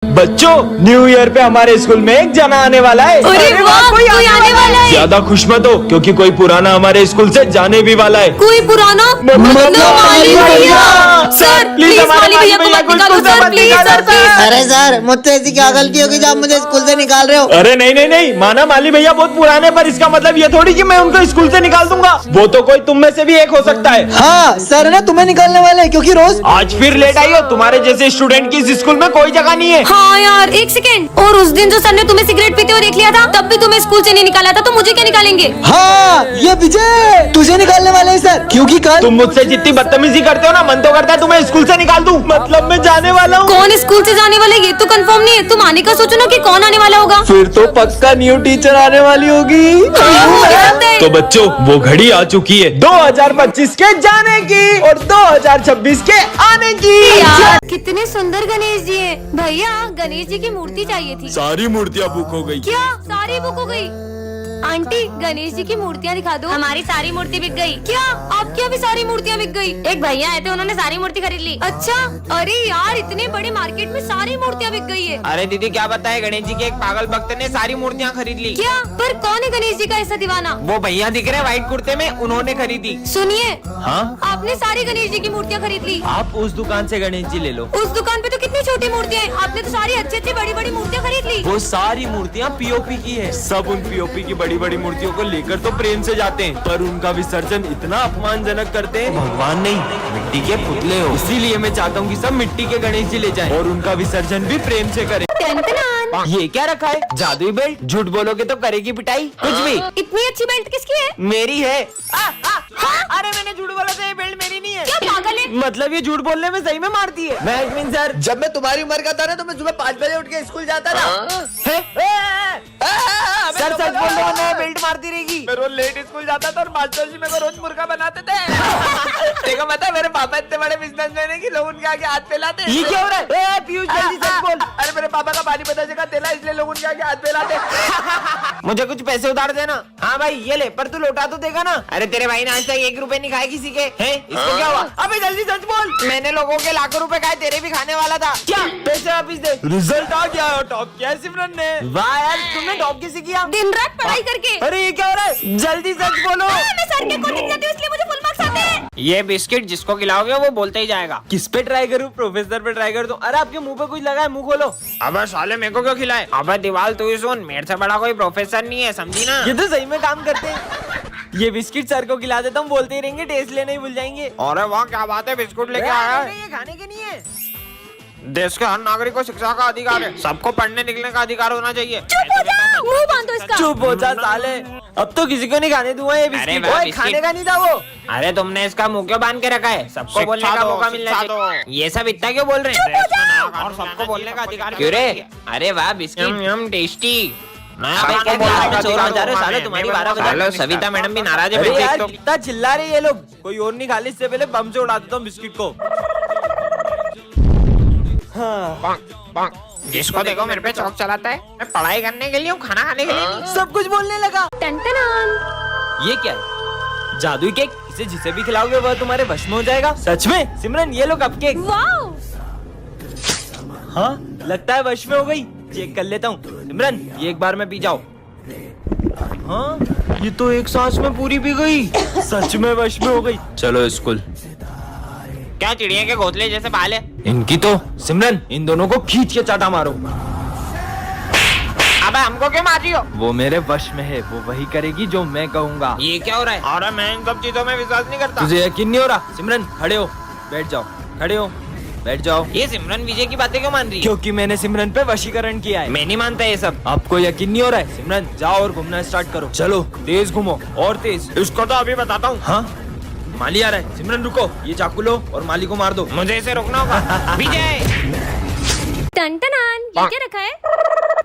बच्चों, new year पे हमारे स्कूल में एक जना आने वाला है। अरे वाह, कोई आने वाला है। ज्यादा खुश मत हो, क्योंकि कोई पुराना हमारे स्कूल से जाने भी वाला है। कोई पुराना? मतलब माली भैया। सर प्लीज प्लीज माली भैया को मत निकालो सर, प्लीज सर प्लीज। अरे सर, मुझसे ऐसी क्या गलती होगी जो आप मुझे स्कूल से निकाल रहे हो? अरे नहीं नहीं नहीं, माना माली भैया बहुत पुराने, पर इसका मतलब ये थोड़ी कि मैं उनको स्कूल से निकाल दूंगा। वो तो कोई तुम में से भी एक हो सकता है। हाँ सर, ना तुम्हें निकालने वाले हैं, क्योंकि रोज आज फिर लेट आई हो। तुम्हारे जैसे स्टूडेंट की इस स्कूल में कोई जगह नहीं है। हाँ यार, एक सेकेंड। और उस दिन जो सर ने तुम्हें सिगरेट पीते हुए देख लिया था, तब भी तुम्हें स्कूल से नहीं निकाला था, तो मुझे क्या निकालेंगे? हाँ, ये विजय तुझे निकालने वाले हैं सर, क्योंकि कल तुम मुझसे जितनी बदतमीजी करते हो ना, मन तो करता है तुम्हें स्कूल से निकाल दूं। मतलब मैं जाने वाला हूँ। कौन स्कूल से जाने वाला है ये तो कंफर्म नहीं है। तुम आने का सोचो ना कि कौन आने वाला होगा। फिर तो पक्का न्यू टीचर आने वाली होगी। हो सकता है। तो बच्चों, वो घड़ी आ चुकी है 2025 के जाने की और 2026 के आने की। यार कितने सुंदर गणेश जी हैं। भैया गणेश जी की मूर्ति चाहिए थी। सारी मूर्तियाँ बुक हो गई। क्या सारी बुक हो गई? आंटी गणेश जी की मूर्तियाँ दिखा दो। हमारी सारी मूर्ति बिक गई। क्या आपकी भी सारी मूर्तियाँ बिक गई? एक भैया आए थे, उन्होंने सारी मूर्ति खरीद ली। अच्छा, अरे यार इतने बड़े मार्केट में सारी मूर्तियाँ बिक गई है। अरे दीदी क्या बताए, गणेश जी के एक पागल भक्त ने सारी मूर्तियाँ खरीद ली। क्या? पर कौन है गणेश जी का ऐसा दीवाना? वो भैया दिख रहे व्हाइट कुर्ते में, उन्होंने खरीदी। सुनिए, हाँ, आपने सारी गणेश जी की मूर्तियाँ खरीद ली। आप उस दुकान से गणेश जी ले लो। उस दुकान पे तो कितनी छोटी मूर्तियाँ हैं। आपने तो सारी अच्छी अच्छी बड़ी बड़ी मूर्तियाँ खरीद ली। वो सारी मूर्तियाँ पीओपी की है। सब उन पीओपी की बड़ी बड़ी मूर्तियों को लेकर तो प्रेम से जाते हैं, पर उनका विसर्जन इतना अपमानजनक करते हैं, भगवान नहीं मिट्टी के पुतले हो। इसीलिए मैं चाहता हूँ कि सब मिट्टी के गणेश जी ले जाएं और उनका विसर्जन भी प्रेम से करें। टन-टन-टन। ये क्या रखा है? जादुई बेल्ट। झूठ बोलोगे तो करेगी पिटाई। कुछ भी। इतनी अच्छी बेल्ट किसकी है? मेरी है। अरे मैंने झूठ बोला था, ये बेल्ट मेरी नहीं है। क्या पागल है? मतलब ये झूठ बोलने में सही में मारती है। मैं सर, जब मैं तुम्हारी उम्र का था ना, तो मैं सुबह 5 बजे उठ के स्कूल जाता था। सर सच बोल रहा हूँ, मैं बेल्ट मारती रहेगी। मैं रोज लेट स्कूल जाता था और मास्टर जी मेरे को रोज मुर्गा बनाते थे। देखो पता है, मेरे पापा इतने बड़े बिजनेसमैन है कि लोग उनके आगे हाथ फैलाते। ये क्या हो रहा है? पीयूष जल्दी सच बोल। अरे मेरे पापा का पानी पता जगह तेला, इसलिए लोग उनके आगे हाथ फैलाते। मुझे कुछ पैसे उधार देना। हाँ भाई ये ले, पर तू लौटा तो देगा ना। अरे तेरे भाई ने आज तक 1 रुपए नहीं खाए किसी के। हैं? इसको क्या हुआ? अबे जल्दी सच बोल। मैंने लोगों के लाखों रुपए खाए, तेरे भी खाने वाला था। क्या? पैसे वापिस दे। रिजल्ट आ गया, टॉप किया है सिमरन ने। वाह यार, तुमने टॉप कैसे किया? दिन रात पढ़ाई करके। अरे ये क्या हो रहा है? जल्दी सच बोलो। मैं सर के कोचिंग जाती हूँ, इसलिए मुझे फुल मार्क्स आते हैं। ये बिस्किट जिसको खिलाओगे वो बोलते ही जाएगा। किस पे ट्राई करूँ? प्रोफेसर पे ट्राई कर दूं? अरे आपके मुंह पे कुछ लगा है, मुंह खोलो। अबे साले मेरे को क्यों खिलाए? अबे दीवाल तू ही सुन, मेरे से बड़ा कोई प्रोफेसर नहीं है, समझी ना? ये तो सही में काम करते हैं। ये बिस्किट सर को खिला देता हूँ, बोलते ही रहेंगे, टेस्ट लेने ही भूल जाएंगे। अरे वाह क्या बात है, बिस्कुट लेके आया है। ये खाने के नहीं है। देश के हर नागरिक को शिक्षा का अधिकार है, सबको पढ़ने लिखने का अधिकार होना चाहिए। चुप हो जा, मुंह बांधो इसका। चुप हो जा साले, अब तो किसी को नहीं खाने दूंगा ये बिस्किट। वाह, ओए, बिस्किट। खाने का नहीं था वो। अरे तुमने इसका मुंह क्यों बांध के रखा है? सबको बोलने का मौका मिलना चाहिए। ये सब इतना क्यों बोल रहे हैं? और सबको बोलने का अधिकार क्यों रे? अरे वाह बिस्किट, यम टेस्टी। सविता मैडम भी नाराज है। अरे यार कितना चिल्ला रहे ये लोग, कोई और नहीं खा ले, इससे पहले बम से उड़ा देता हूँ बिस्किट को। हाँ। जिसको देखो मेरे पे चौक चलाता है। मैं पढ़ाई करने के लिए हूँ, खाना खाने के लिए नहीं। सब कुछ बोलने लगा। टन-टन-टन। ये क्या है? जादुई केक? इसे जिसे भी खिलाओगे वह तुम्हारे वश में हो जाएगा। सच में सिमरन, ये लो कप केक। वाओ, हाँ लगता है वश में हो गई। चेक कर लेता हूँ। सिमरन ये एक बार में पी जाओ। हाँ ये तो एक सांस में पूरी पी गई। सच में वश में हो गई। चलो स्कूल। क्या चिड़िया के घोंसले जैसे बाल है? इनकी तो। सिमरन इन दोनों को खींच के चाटा मारो। अबे हमको क्यों मार रही हो? वो मेरे वश में है, वो वही करेगी जो मैं कहूँगा। ये क्या हो रहा है? अरे मैं इन सब चीजों में विश्वास नहीं करता। तुझे यकीन नहीं हो रहा? सिमरन खड़े हो, बैठ जाओ। खड़े हो, बैठ जाओ। ये सिमरन विजय की बातें क्यों मान रही है? क्योंकि मैंने सिमरन पे वशीकरण किया है। मैं नहीं मानता ये सब। आपको यकीन नहीं हो रहा है? सिमरन जाओ और घूमना स्टार्ट करो। चलो तेज घूमो और तेज। इसको तो अभी बताता हूँ। हाँ माली आ रहा है। सिमरन रुको, ये चाकू लो और माली को मार दो। मुझे इसे रोकना होगा। विजय। टन-टन-टन। ये क्या रखा है?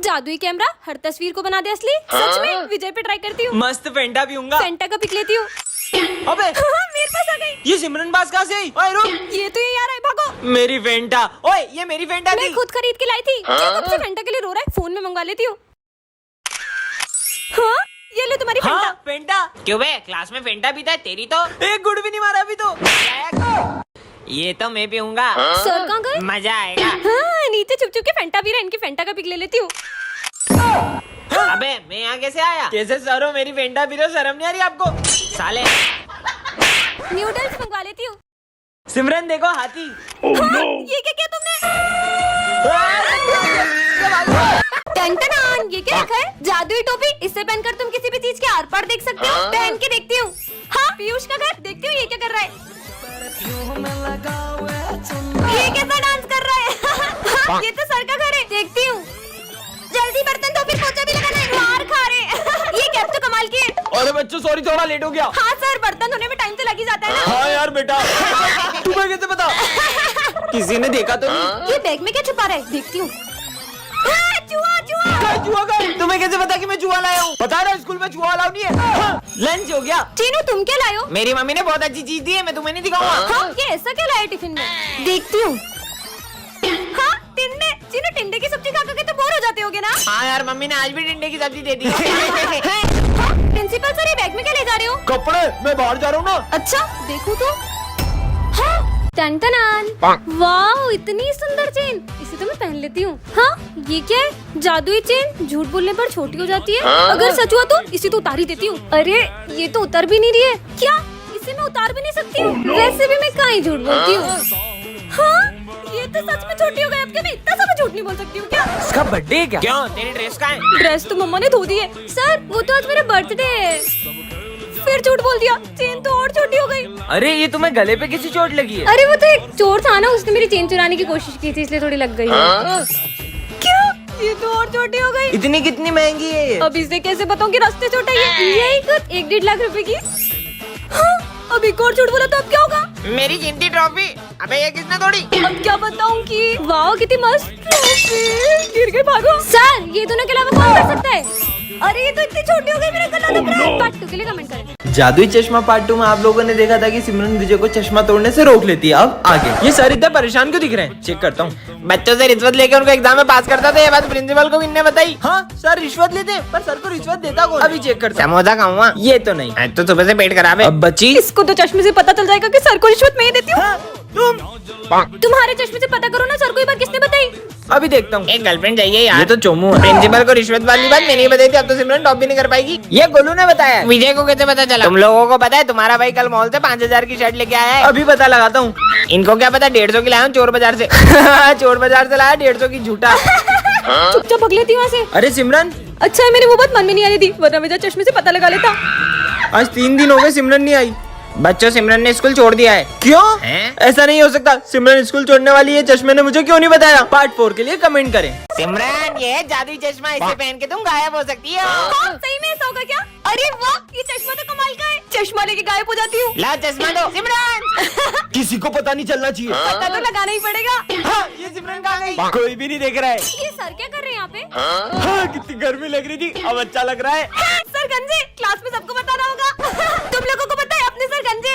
जादुई कैमरा हर तस्वीर को बना दे असली। सच में विजय पे ट्राई करती हूँ। मस्त फेंटा पीऊंगा। फेंटा का पिक लेती हूँ। अबे मेरे पास आ गई। ये सिमरन पास कहाँ से आई? ओए रुक, ये तो ये आ रहा है, भागो। मेरी फेंटा। ओए ये मेरी फेंटा मैं थी। खुद खरीद के लाई थी। क्यों कब से फेंटा के लिए रो रहा है? फोन में मंगवा लेती हूँ। हाँ ये लो तुम्हारी फेंटा। फेंटा। क्यों बे, क्लास में फेंटा पीता है? तेरी तो एक गुड़ भी नहीं मारा अभी तो। ये तो मैं पीऊंगा। सर कहाँ गए? मजा आएगा। हाँ, नीचे छुप छुप के फेंटा पी रहे हैं, इनकी फेंटा का पिक ले लेती हूँ। अबे मैं यहाँ कैसे आया? कैसे सर हो, मेरी फेंटा पी रहे हो, शर्म नहीं आ रही आपको साले? न्यूडल्स मंगवा लेती हूँ। सिमरन देखो हाथी। हाँ, ये क्या किया तुमने? टन-टनान, ये क्या रखा है? जादुई टोपी। इससे पहनकर तुम किसी भी चीज के आर पार देख सकते हो। पहन के देखती हूँ। हाँ, पीयूष का घर। देखती हूँ ये क्या कर रहा है। ये कैसा डांस कर रहा है? ये तो सर का घर है। देखती हूँ। जल्दी बर्तन धो, फिर पोछा भी लगाना है। मार खा रहे। ये कैप तो कमाल की है। अरे बच्चों सॉरी, थोड़ा लेट हो गया। हाँ सर, बर्तन धोने में टाइम तो लग ही जाता है ना। हाँ यार बेटा, तुम्हें कैसे पता? किसी ने देखा तो नहीं? ये बैग में क्या छुपा रहा है? देखती हूँ। चूहा चूहा। क्या जुआ का? तुम्हें कैसे पता कि मैं जुआ लाया हूँ? पता है ना स्कूल में जुआ अलाउ नहीं है। हाँ, लंच हो गया। चीनू तुम क्या लाए हो? मेरी मम्मी ने बहुत अच्छी चीज दी है, मैं तुम्हें नहीं दिखाऊंगा। हाँ, ये ऐसा क्या लाया टिफिन में? देखती हूँ। हाँ, टिंडे। चीनू टिंडे की सब्जी खा के तो बोर हो जाते होगे ना? हाँ यार, मम्मी ने आज भी टिंडे की सब्जी दे दी। हाँ, प्रिंसिपल सर, ये बैग में क्या ले जा रहे हो? कपड़े, मैं बाहर जा रहा हूँ ना। अच्छा, देखो तो। हाँ, टन-टनान। वाह, इतनी सुंदर चेन। इसे तो मैं पहन लेती हूँ। हाँ, ये क्या है? जादुई चेन। झूठ बोलने पर छोटी हो जाती है। अगर सच हुआ तो इसे तो उतार ही देती हूँ। अरे, ये तो उतर भी नहीं रही है। क्या? इसे मैं उतार भी नहीं सकती हूँ? वैसे भी मैं कहाँ ही झूठ बोलती हूँ। हाँ, ये तो सच में छोटी हो गई। अब क्या मैं इतना सा भी झूठ नहीं बोल सकती हूँ क्या? इसका बर्थडे है क्या? क्यों, तेरी ड्रेस कहाँ है? ड्रेस तो मम्मा ने धो दी है। सर, वो तो आज मेरा बर्थडे है। फिर झूठ बोल दिया। चेन तो और छोटी हो गई। अरे ये तुम्हें गले पे किसी चोट लगी है? अरे वो तो एक चोर था ना, उसने मेरी चेन चुराने की कोशिश की थी, इसलिए थोड़ी लग गई है। क्या? ये तो और छोटी हो गई। इतनी कितनी महंगी है ये? अब इसे कैसे बताऊं कि रास्ते छोटा है? यही कुछ 1-1.5 लाख रुपए की। हाँ, अब एक और झूठ बोला तो अब क्या होगा? मेरी कीमती ट्रॉफी। अबे ये किसने तोड़ी? अब क्या बताऊं कि वाह कितनी मस्त ट्रॉफी। गिर गई, भागो। सर, ये दोनों के अलावा कौन कर सकता है? अरे ये तो इतनी छोटी हो गई, मेरा गला दब रहा है। पार्ट 2 के लिए कमेंट करें। जादुई चश्मा पार्ट 2 में आप लोगों ने देखा था कि सिमरन विजय को चश्मा तोड़ने से रोक लेती है। अब आगे। ये सर इतना परेशान क्यों दिख रहे हैं? चेक करता हूँ। बच्चों से रिश्वत लेके उनको एग्जाम में पास करता था, ये बात प्रिंसिपल को किसने बताई? हाँ सर रिश्वत लेते हैं, पर सर को रिश्वत देता कौन? अभी चेक करता हूँ। समोसा खाऊंगा। ये तो नहीं। आज तो सुबह से पेट खराब है। अब बची इसको तो चश्मे से पता चल जाएगा कि सर को रिश्वत मैं ही देती हूँ। तुम्हारे चश्मे से पता करो ना, सर को ये बात किसने बताई? अभी देखता हूँ। एक गर्लफ्रेंड चाहिए ये यार। तो चोमू है। प्रिंसिपल को रिश्वत वाली बात मैंने ही बताई थी, अब तो सिमरन टॉप भी नहीं कर पाएगी। ये गोलू ने बताया है। विजय को कैसे पता चला? तुम लोगों को पता है तुम्हारा भाई कल मॉल से 5000 की शर्ट लेके आया है। अभी पता लगाता हूँ। इनको क्या पता 150 की लाया हूँ चोर बाजार से। चोर बाजार से लाया 150 की झूठा। चुपचाप भग लेती हूँ वहाँ से। अरे सिमरन, अच्छा है मेरी वो बात मन में नहीं आ रही थी, वरना मुझे चश्मे से पता लगा लेता। आज 3 दिन हो गए सिमरन नहीं आई। बच्चों, सिमरन ने स्कूल छोड़ दिया है। क्यों? हैं? ऐसा नहीं हो सकता। सिमरन स्कूल छोड़ने वाली है, चश्मे ने मुझे क्यों नहीं बताया? पार्ट 4 के लिए कमेंट करें। सिमरन, ये है जादुई चश्मा, इसे पहन के तुम गायब हो सकती हो। हाँ, सही में ऐसा होगा क्या? अरे वाह, ये चश्मा तो कमाल का है। चश्मा लेके गायब हो जाती हूँ। ला चश्मा दो सिमरन। किसी को पता नहीं चलना चाहिए। पता तो लगाना ही पड़ेगा। हाँ, ये सिमरन कहाँ गई? कोई भी नहीं देख रहा है। ये सर क्या कर रहे हैं यहाँ पे? हाँ, कितनी गर्मी लग रही थी, अब अच्छा लग रहा है। सर गंजे, क्लास में सबको बताना होगा। तुम लोगों को पता है अपने सर गंजे।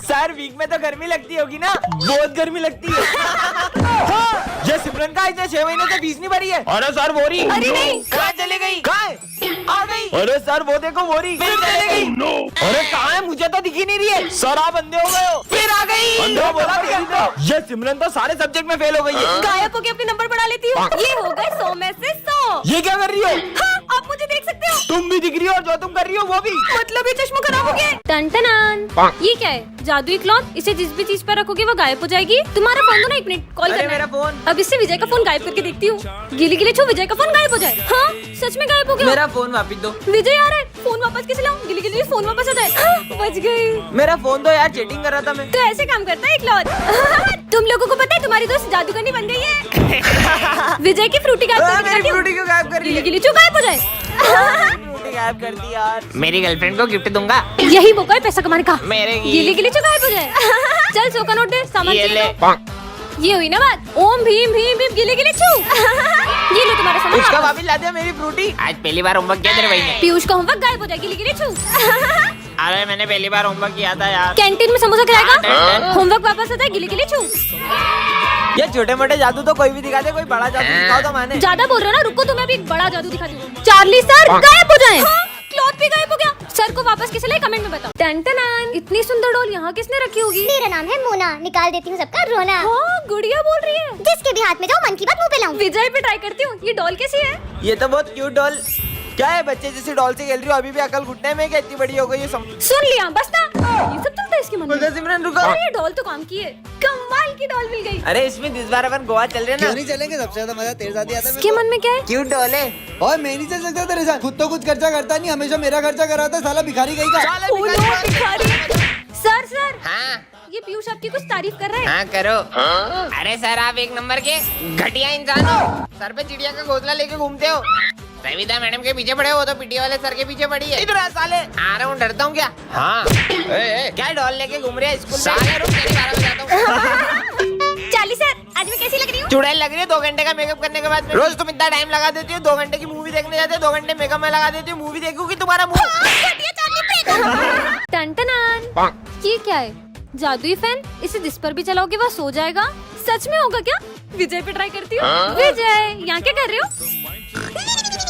सर वीक में तो गर्मी लगती होगी ना? बहुत गर्मी लगती है। हाँ, ये सिमरन का इसने 6 महीने से फीस नहीं भरी है। अरे सर वो रही। अरे नहीं। कहाँ चली गई? कहाँ है? आ गई। अरे सर वो देखो वो रही। फिर चली गई। अरे कहाँ है? मुझे तो दिखी नहीं रही है। सर आप अंधे हो गए हो। फिर आ गई। अंधा बोला तो। ये सिमरन तो सारे सब्जेक्ट में फेल हो गई है। गायब होके अपने नंबर बढ़ा लेती हूँ। ये हो गए 100 में से 100। ये क्या कर रही हो? हाँ, आप मुझे देख सकते हो। तुम भी दिख रही हो और जो तुम कर रही हो वो भी। मतलब ये चश्मा खराब हो गया। टन-टनान। ये क्या है? जादुई क्लॉथ। इसे जिस भी चीज पर रखोगे वो गायब हो जाएगी। तुम्हारा फोन दो ना, 1 मिनट कॉल अरे करना मेरा है। फोन। अब इससे विजय का फोन गायब करके देखती हूँ। गिली गिली छू, विजय का फोन गायब हो जाए। हाँ, सच में गायब हो गया। मेरा फोन वापस दो। विजय आ रहा है, फोन वापस कैसे लाऊं? गिली गिली फोन वापस आ जाए। हाँ, बच गई। मेरा फोन दो यार, चैटिंग कर रहा था मैं। तो ऐसे काम करता है क्लॉथ। तुम लोगों को पता है तुम्हारी दोस्त जादूगरनी बन गई है। विजय की फ्रूटी गायब करके मेरी दिखाती हूँ। फ्रूटी क्यों गायब कर रही गिली है? गिली छू गायब हो जाए। फ्रूटी गायब कर दी यार। मेरी गर्लफ्रेंड को गिफ्ट दूंगा। यही मौका है पैसा कमाने का। मेरे गिली गिली छू गायब हो जाए। चल 100 का नोट दे, सामान ये चाहिए ले। तो। ये हुई ना बात। ओम भीम भीम भीम गिली गिली छू। ये लो तुम्हारा सामान उसका वापस। वापस ला दिया मेरी फ्रूटी। आज पहली बार होमवर्क किया तेरे भाई ने। पीयूष का होमवर्क गायब हो जाए, गिली गिली छू। अरे मैंने पहली बार होमवर्क किया था यार। कैंटीन में समोसा खिलाएगा। डन। होमवर्क वापस आता है, गिली गिली छू। ये छोटे मोटे जादू तो कोई भी दिखा दे, कोई बड़ा जादू दिखाओ तो माने। ज्यादा बोल रहे हो ना, रुको तुम्हें अभी एक बड़ा जादू दिखा दूं। चार्ली सर गायब हो जाए। हाँ, क्लॉथ भी गायब हो गया। सर को वापस किसे ले कमेंट में बताओ। टन-टनान, इतनी सुंदर डॉल यहाँ किसने रखी होगी? मेरा नाम है मोना, निकाल देती हूँ सबका रोना। हाँ, गुड़िया बोल रही है। जिसके भी हाथ में जाओ मन की बात मुंह पे लाऊं। विजय पे ट्राई करती हूँ। ये डॉल कैसी है? ये तो बहुत क्यूट डॉल। क्या है बच्चे जैसे डॉल से खेल रही हो, अभी भी अकल घुटने में क्या इतनी बड़ी हो गई है? सुन लिया बस ना। ये सब चलता है इसके मन में। सिमरन रुको। अरे ये डॉल तो काम की है। कमाल की डॉल मिल गई। अरे इसमें इस बार अपन गोवा चल रहे हैं क्यों ना। नहीं चलेंगे? सबसे ज्यादा मजा तेरे साथ ही आता है इसके मन में क्या है? क्यूट डॉल है। और मैं नहीं चल सकता तेरे साथ। खुद तो कुछ खर्चा करता नहीं, हमेशा मेरा खर्चा कराता है। साला भिखारी गई का। चल ओ नो, भिखारी। सर सर, हाँ ये पीयूष आपकी कुछ तारीफ कर रहा है। हाँ करो। अरे सर आप एक नंबर के घटिया इंसान हो। सर पे चिड़िया का घोंसला लेके घूमते हो। सविता मैडम के पीछे पड़े हो तो पीटी वाले सर के पीछे पड़ी है। इधर आ साले। आ रहा हूँ, डरता हूँ क्या? हाँ क्या डॉल लेके घूम रहे हैं स्कूल में? साले रुक, तेरी 12 बजाता हूँ। चाली सर, आज मैं कैसी लग रही हूँ? चुड़ैल लग रही है 2 घंटे का मेकअप करने के बाद। रोज तुम इतना टाइम लगा देती हो। 2 घंटे की मूवी देखने जाते हो, 2 घंटे मेकअप में लगा देती हो। मूवी देखूंगी तुम्हारा मुंह। टन-टनान, ये क्या है? जादुई फैन? इसे जिस पर भी चलाओगे वह सो जाएगा। सच में होगा क्या? विजय पे ट्राई करती हूँ। विजय, यहाँ क्या कर रहे हो?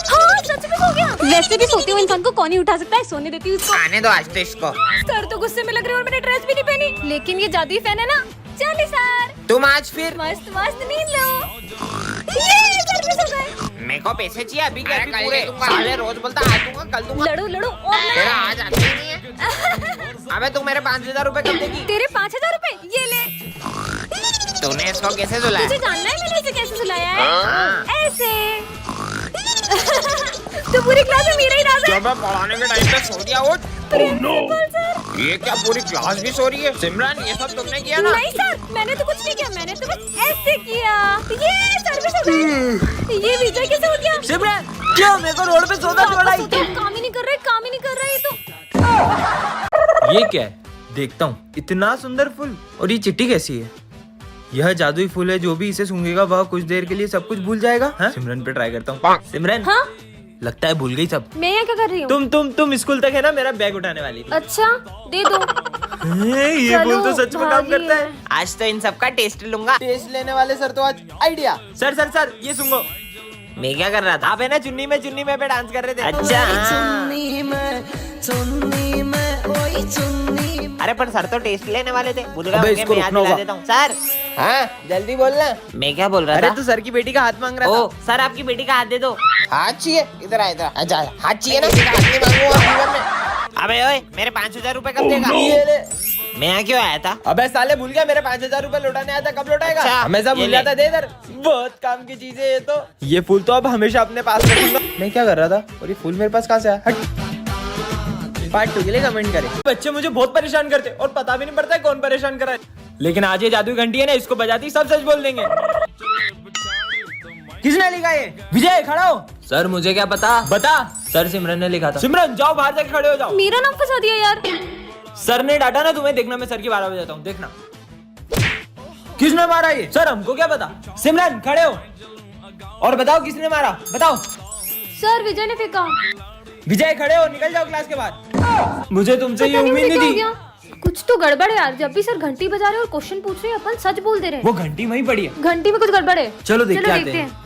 हाँ, सच में हो गया। वैसे भी सोते हुए इंसान को कौन ही उठा सकता है? सोने देती हूँ इसको। आने दो आज तो इसको। सर तो गुस्से में लग रहे हैं और मैंने ड्रेस भी नहीं पहनी। लेकिन ये जादुई फैन है ना। चलिए सर, तुम आज फिर मस्त मस्त नींद लो। ये सर भी सो गए। मेरे को पैसे चाहिए अभी के अभी पूरे। साले रोज बोलता आज दूंगा कल दूंगा। लड़ो लड़ो और तेरा लड़ो। आज आते ही नहीं है। अबे तू मेरे 5000 रुपए कब देगी? तेरे 5000 रुपए ये ले। तूने इसको कैसे सुलाया? तुझे जानना है मैंने इसे कैसे सुलाया है? हाँ। ऐसे। तो पूरी क्लास में मेरा ही राज है। जब मैं पढ़ाने के टाइम पे सो दिया उठ। Principal sir. ये क्या पूरी क्लास भी सो रही है? सिमरन ये सब तुमने किया ना? नहीं सर, मैंने तो कुछ नहीं किया। मैंने तो बस ऐसे किया। ये सर भी सो गए। ये विजय कैसे हो गया? सिमरन क्यों मेरे को रोड पे सोता छोड़ा? काम ही नहीं कर रहा है, काम ही नहीं कर रहा है ये तो। ये क्या है? देखता हूँ। इतना सुंदर फूल। और ये चिट्ठी कैसी है? यह जादुई फूल है, जो भी इसे सूंघेगा वह कुछ देर के लिए सब कुछ भूल जाएगा। हाँ? सिमरन पे ट्राई करता हूँ। सिमरन, हाँ, लगता है भूल गई सब। मैं यहाँ क्या कर रही हूँ? तुम स्कूल तक है ना मेरा बैग उठाने वाली थी। अच्छा, दे दो। ये चलो, फूल तो सच में काम भागी करता है। है। आज तो इन सब का टेस्ट लूंगा। टेस्ट लेने वाले सर तो आज आइडिया। सर सर सर, ये सूंघो। मैं क्या कर रहा था? आप है ना चुन्नी में पे डांस कर रहे थे। अच्छा अरे पर सर तो टेस्ट लेने वाले थे। भूल अबे, गया, इसको मैं याद रुकना दिला होगा। देता हूँ। सर हाँ जल्दी बोलना। मैं क्या बोल रहा अरे था? तू सर की बेटी का हाथ मांग रहा ओ था। सर आपकी बेटी का हाथ दे दो। हाथ चाहिए? इधर आ इधर। अच्छा हाथ चाहिए ना? हाथ नहीं मांगूंगा जीवन में। अबे ओए मेरे 5000 रुपए कब देगा? ये ले। मैं यहाँ क्यों आया था? अबे साले भूल गया, मेरे 5000 रुपए लौटाने आया था। कब लौटाएगा? अच्छा, हमेशा ये भूल ले। जाता। दे इधर। बहुत काम की चीज है ये तो। ये फूल तो अब हमेशा अपने पास रखूंगा। मैं क्या कर रहा था और ये फूल मेरे पास कहाँ से आया? हट। पार्ट 2 के लिए कमेंट करें। बच्चे मुझे बहुत परेशान करते और पता भी नहीं पड़ता है कौन परेशान कर रहा है। लेकिन आज ये जादुई घंटी है ना, इसको बजाती सब सच बोल देंगे। किसने लिखा ये? विजय खड़ा हो। सर मुझे क्या पता। बता। सर सिमरन ने लिखा था। सिमरन जाओ बाहर जाके खड़े हो जाओ। मेरा नाम फंसा दिया यार। सर ने डांटा ना तुम्हें। देखना मैं सर की 12 बजाता हूँ, देखना। किसने मारा ये? सर हमको क्या पता। सिमरन खड़े हो और बताओ किसने मारा, बताओ। सर विजय ने फेंका। विजय खड़े हो, निकल जाओ क्लास के बाद। मुझे तुमसे ये पता नहीं उम्मीद मुझे नहीं क्या हो थी। गया। कुछ तो गड़बड़ है यार। जब भी सर घंटी बजा रहे और क्वेश्चन पूछ रहे हैं, अपन सच बोल दे रहे हैं। वो घंटी वहीं पड़ी है। घंटी में कुछ गड़बड़ है। चलो देख के आते देखते हैं।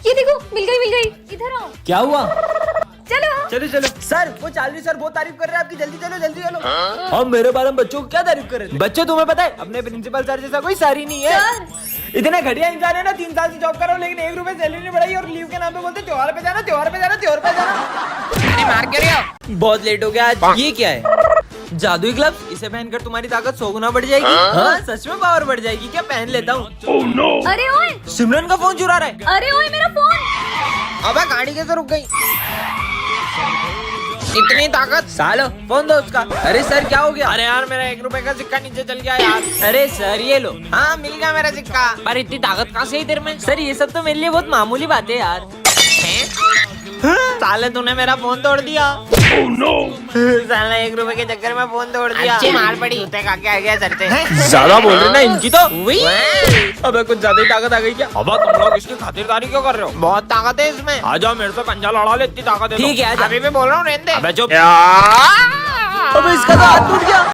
ये देखो, मिल गई। इधर आओ। क्या हुआ? चलो। चलो चलो। सर वो चालवी सर बहुत तारीफ कर रहे हैं आपकी। जल्दी चलो जल्दी चलो। हम मेरे बारे में बच्चों को क्या तारीफ कर रहे थे? बच्चों तुम्हें पता है अपने प्रिंसिपल सर जैसा कोई सर ही नहीं है। इतने घटिया इंसान है ना। 3 साल से जॉब कर रहा हूँ लेकिन 1 रुपए सैलरी नहीं बढ़ाई और लीव के नाम पे बोलते त्योहार पे जाना, त्योहार पे जाना, त्योहार पे जाना। अरे मार क्यों रहे हो? बहुत लेट हो गया आज। ये क्या है? जादुई ग्लव। इसे पहनकर तुम्हारी ताकत 100 गुना बढ़ जाएगी। हाँ सच में पावर बढ़ जाएगी क्या? पहन लेता हूँ। अरे ओए, सिमरन का फोन चुरा रहा है। अरे ओए, मेरा फोन। अबे गाड़ी कैसे रुक गई? इतनी ताकत? सालो फोन दो उसका। अरे सर क्या हो गया? अरे यार मेरा 1 रुपए का सिक्का नीचे चल गया यार। अरे सर ये लो। हाँ मिल गया मेरा सिक्का। पर इतनी ताकत कहाँ से इधर में? सर ये सब तो मेरे लिए बहुत मामूली बात है यार। साले तूने मेरा फोन तोड़ दिया। साला 1 रुपए के चक्कर में फोन तोड़ दिया। अच्छी मार पड़ी। जूते खा के आ गया सर से। ज्यादा बोल रहे ना इनकी तो। वाह। अबे कुछ ज्यादा ही ताकत आ गई क्या? अब तुम लोग इसकी खातिरदारी क्यों कर रहे हो? बहुत ताकत है इसमें। आ जाओ मेरे से पंजा लड़ा ले, इतनी ताकत है। ठीक है, आजा। अभी मैं बोल रहा हूँ रहने दे। अबे चुप। यार। अबे इसका तो हाथ टूट गया।